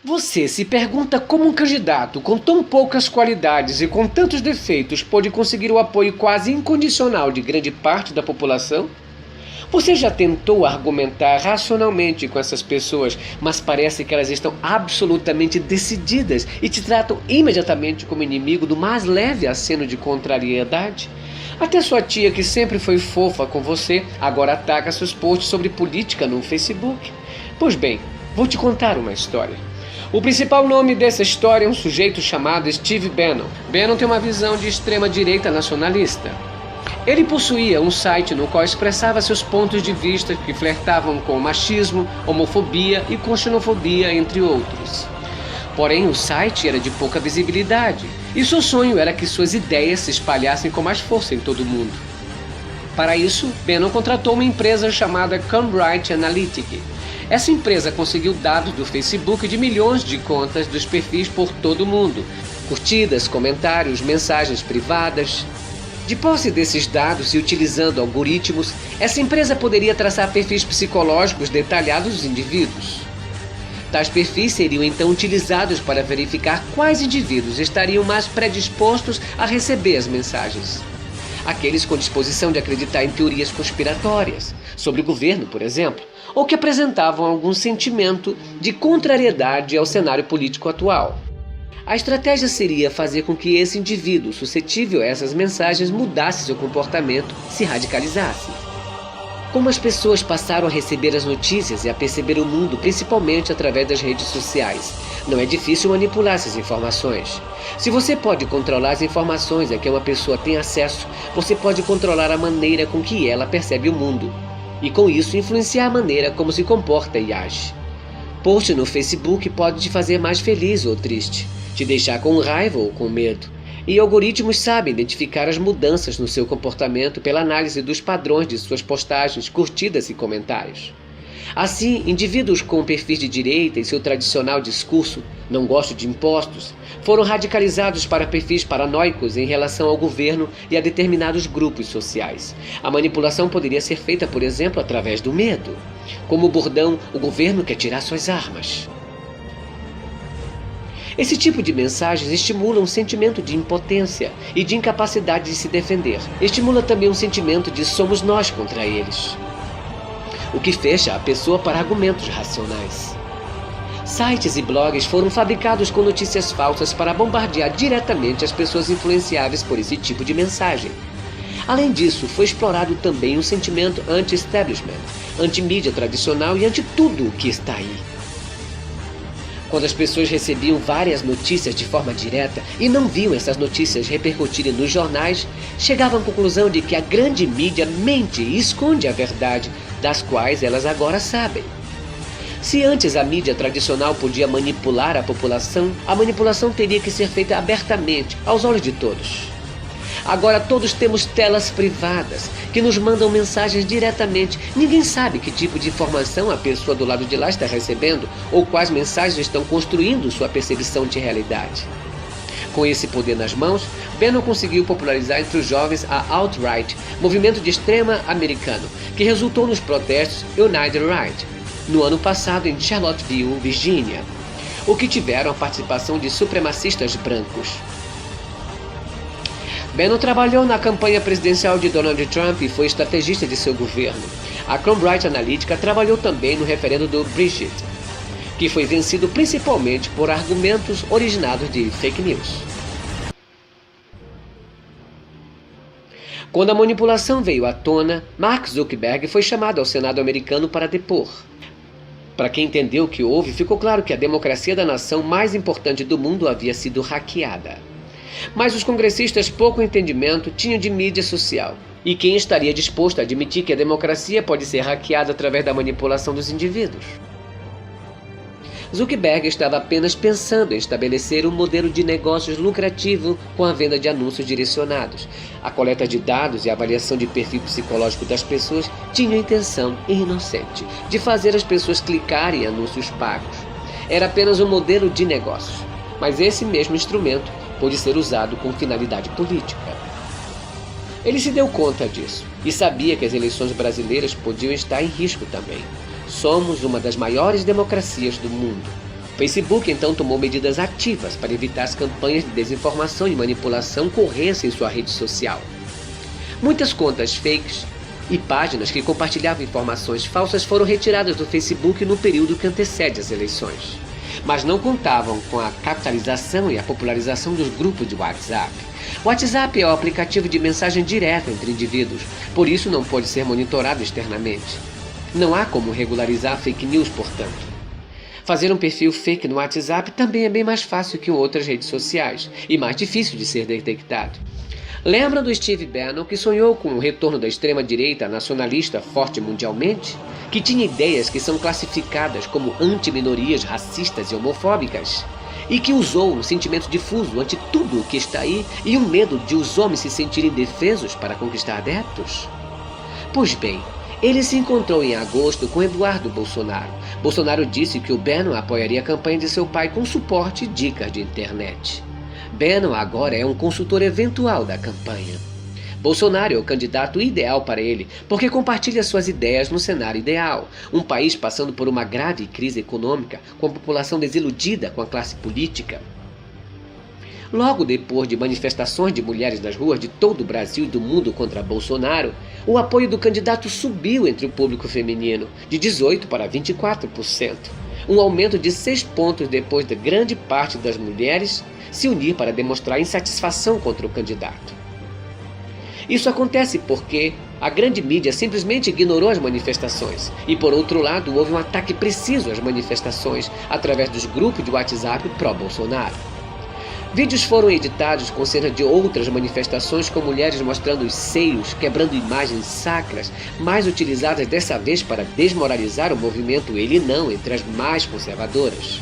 Você se pergunta como um candidato com tão poucas qualidades e com tantos defeitos pôde conseguir o apoio quase incondicional de grande parte da população? Você já tentou argumentar racionalmente com essas pessoas, mas parece que elas estão absolutamente decididas e te tratam imediatamente como inimigo do mais leve aceno de contrariedade? Até sua tia, que sempre foi fofa com você, agora ataca seus posts sobre política no Facebook. Pois bem, vou te contar uma história. O principal nome dessa história é um sujeito chamado Steve Bannon. Bannon tem uma visão de extrema-direita nacionalista. Ele possuía um site no qual expressava seus pontos de vista que flertavam com machismo, homofobia e com xenofobia, entre outros. Porém, o site era de pouca visibilidade, e seu sonho era que suas ideias se espalhassem com mais força em todo o mundo. Para isso, Bannon contratou uma empresa chamada Cambridge Analytica. Essa empresa conseguiu dados do Facebook de milhões de contas dos perfis por todo o mundo, curtidas, comentários, mensagens privadas. De posse desses dados e utilizando algoritmos, essa empresa poderia traçar perfis psicológicos detalhados dos indivíduos. Tais perfis seriam então utilizados para verificar quais indivíduos estariam mais predispostos a receber as mensagens. Aqueles com disposição de acreditar em teorias conspiratórias, sobre o governo, por exemplo, ou que apresentavam algum sentimento de contrariedade ao cenário político atual. A estratégia seria fazer com que esse indivíduo suscetível a essas mensagens mudasse seu comportamento, se radicalizasse. Como as pessoas passaram a receber as notícias e a perceber o mundo principalmente através das redes sociais, não é difícil manipular essas informações. Se você pode controlar as informações a que uma pessoa tem acesso, você pode controlar a maneira com que ela percebe o mundo, e com isso influenciar a maneira como se comporta e age. Post no Facebook pode te fazer mais feliz ou triste, te deixar com raiva ou com medo. E algoritmos sabem identificar as mudanças no seu comportamento pela análise dos padrões de suas postagens, curtidas e comentários. Assim, indivíduos com perfis de direita e seu tradicional discurso "não gosto de impostos" foram radicalizados para perfis paranoicos em relação ao governo e a determinados grupos sociais. A manipulação poderia ser feita, por exemplo, através do medo, como o bordão "o governo quer tirar suas armas". Esse tipo de mensagens estimula um sentimento de impotência e de incapacidade de se defender. Estimula também um sentimento de somos nós contra eles, o que fecha a pessoa para argumentos racionais. Sites e blogs foram fabricados com notícias falsas para bombardear diretamente as pessoas influenciáveis por esse tipo de mensagem. Além disso, foi explorado também um sentimento anti-establishment, anti-mídia tradicional e anti-tudo o que está aí. Quando as pessoas recebiam várias notícias de forma direta e não viam essas notícias repercutirem nos jornais, chegavam à conclusão de que a grande mídia mente e esconde a verdade, das quais elas agora sabem. Se antes a mídia tradicional podia manipular a manipulação teria que ser feita abertamente, aos olhos de todos. Agora todos temos telas privadas, que nos mandam mensagens diretamente. Ninguém sabe que tipo de informação a pessoa do lado de lá está recebendo, ou quais mensagens estão construindo sua percepção de realidade. Com esse poder nas mãos, Bannon conseguiu popularizar entre os jovens a alt-right, movimento de extrema americano, que resultou nos protestos United Right, no ano passado em Charlottesville, Virgínia, o que tiveram a participação de supremacistas brancos. Bannon trabalhou na campanha presidencial de Donald Trump e foi estrategista de seu governo. A Cambridge Analytica trabalhou também no referendo do Brexit, que foi vencido principalmente por argumentos originados de fake news. Quando a manipulação veio à tona, Mark Zuckerberg foi chamado ao Senado americano para depor. Para quem entendeu o que houve, ficou claro que a democracia da nação mais importante do mundo havia sido hackeada. Mas os congressistas pouco entendimento tinham de mídia social. E quem estaria disposto a admitir que a democracia pode ser hackeada através da manipulação dos indivíduos? Zuckerberg estava apenas pensando em estabelecer um modelo de negócios lucrativo com a venda de anúncios direcionados. A coleta de dados e a avaliação de perfil psicológico das pessoas tinham a intenção inocente de fazer as pessoas clicarem em anúncios pagos. Era apenas um modelo de negócios, mas esse mesmo instrumento pode ser usado com finalidade política. Ele se deu conta disso e sabia que as eleições brasileiras podiam estar em risco também. Somos uma das maiores democracias do mundo. Facebook então tomou medidas ativas para evitar as campanhas de desinformação e manipulação corressem em sua rede social. Muitas contas fakes e páginas que compartilhavam informações falsas foram retiradas do Facebook no período que antecede as eleições. Mas não contavam com a capitalização e a popularização dos grupos de WhatsApp. O WhatsApp é o aplicativo de mensagem direta entre indivíduos, por isso não pode ser monitorado externamente. Não há como regularizar fake news, portanto. Fazer um perfil fake no WhatsApp também é bem mais fácil que em outras redes sociais e mais difícil de ser detectado. Lembram do Steve Bannon, que sonhou com o retorno da extrema-direita nacionalista forte mundialmente? Que tinha ideias que são classificadas como anti-minorias racistas e homofóbicas? E que usou um sentimento difuso ante tudo o que está aí e um medo de os homens se sentirem indefesos para conquistar adeptos? Pois bem, ele se encontrou em agosto com Eduardo Bolsonaro. Bolsonaro disse que o Bannon apoiaria a campanha de seu pai com suporte e dicas de internet. Bannon agora é um consultor eventual da campanha. Bolsonaro é o candidato ideal para ele, porque compartilha suas ideias no cenário ideal. Um país passando por uma grave crise econômica, com a população desiludida com a classe política. Logo depois de manifestações de mulheres nas ruas de todo o Brasil e do mundo contra Bolsonaro, o apoio do candidato subiu entre o público feminino, de 18% para 24%. Um aumento de 6 pontos depois de grande parte das mulheres se unir para demonstrar insatisfação contra o candidato. Isso acontece porque a grande mídia simplesmente ignorou as manifestações e, por outro lado, houve um ataque preciso às manifestações através dos grupos de WhatsApp pró-Bolsonaro. Vídeos foram editados com cenas de outras manifestações com mulheres mostrando os seios, quebrando imagens sacras, mais utilizadas dessa vez para desmoralizar o movimento Ele Não entre as mais conservadoras.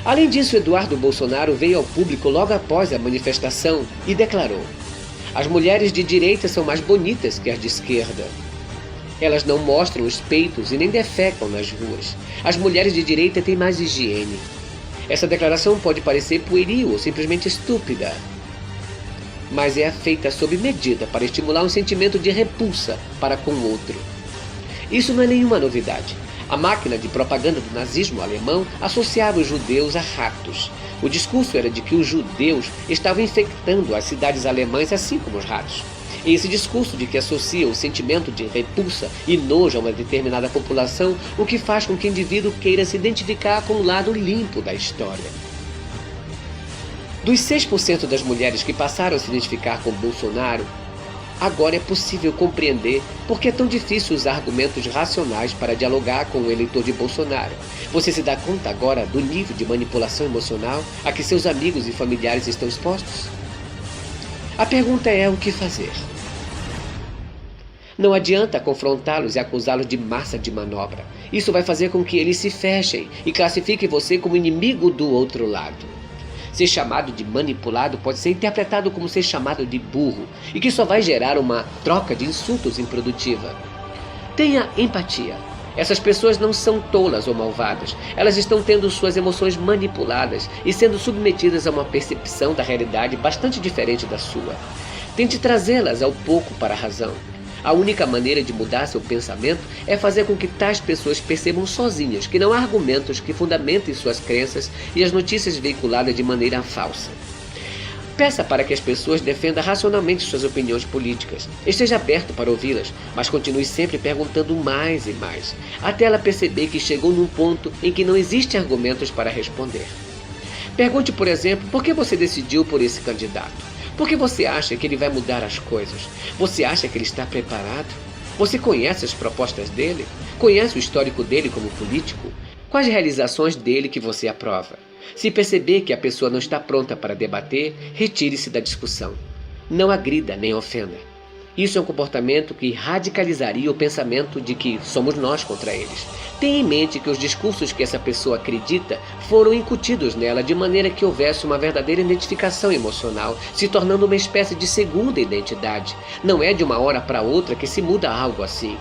Além disso, Eduardo Bolsonaro veio ao público logo após a manifestação e declarou: as mulheres de direita são mais bonitas que as de esquerda. Elas não mostram os peitos e nem defecam nas ruas. As mulheres de direita têm mais higiene. Essa declaração pode parecer pueril ou simplesmente estúpida, mas é feita sob medida para estimular um sentimento de repulsa para com o outro. Isso não é nenhuma novidade. A máquina de propaganda do nazismo alemão associava os judeus a ratos. O discurso era de que os judeus estavam infectando as cidades alemãs assim como os ratos. E esse discurso de que associa o sentimento de repulsa e nojo a uma determinada população, o que faz com que o indivíduo queira se identificar com o lado limpo da história. Dos 6% das mulheres que passaram a se identificar com Bolsonaro, agora é possível compreender por que é tão difícil usar argumentos racionais para dialogar com o eleitor de Bolsonaro. Você se dá conta agora do nível de manipulação emocional a que seus amigos e familiares estão expostos? A pergunta é: o que fazer? Não adianta confrontá-los e acusá-los de massa de manobra. Isso vai fazer com que eles se fechem e classifiquem você como inimigo do outro lado. Ser chamado de manipulado pode ser interpretado como ser chamado de burro, e que só vai gerar uma troca de insultos improdutiva. Tenha empatia. Essas pessoas não são tolas ou malvadas. Elas estão tendo suas emoções manipuladas e sendo submetidas a uma percepção da realidade bastante diferente da sua. Tente trazê-las ao pouco para a razão. A única maneira de mudar seu pensamento é fazer com que tais pessoas percebam sozinhas que não há argumentos que fundamentem suas crenças e as notícias veiculadas de maneira falsa. Peça para que as pessoas defendam racionalmente suas opiniões políticas. Esteja aberto para ouvi-las, mas continue sempre perguntando mais e mais, até ela perceber que chegou num ponto em que não existem argumentos para responder. Pergunte, por exemplo, por que você decidiu por esse candidato? Por que você acha que ele vai mudar as coisas? Você acha que ele está preparado? Você conhece as propostas dele? Conhece o histórico dele como político? Quais realizações dele que você aprova? Se perceber que a pessoa não está pronta para debater, retire-se da discussão. Não agrida nem ofenda. Isso é um comportamento que radicalizaria o pensamento de que somos nós contra eles. Tenha em mente que os discursos que essa pessoa acredita foram incutidos nela de maneira que houvesse uma verdadeira identificação emocional, se tornando uma espécie de segunda identidade. Não é de uma hora para outra que se muda algo assim.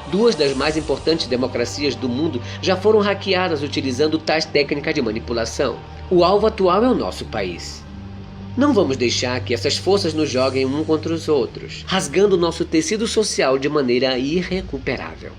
2 das mais importantes democracias do mundo já foram hackeadas utilizando tais técnicas de manipulação. O alvo atual é o nosso país. Não vamos deixar que essas forças nos joguem um contra os outros, rasgando nosso tecido social de maneira irrecuperável.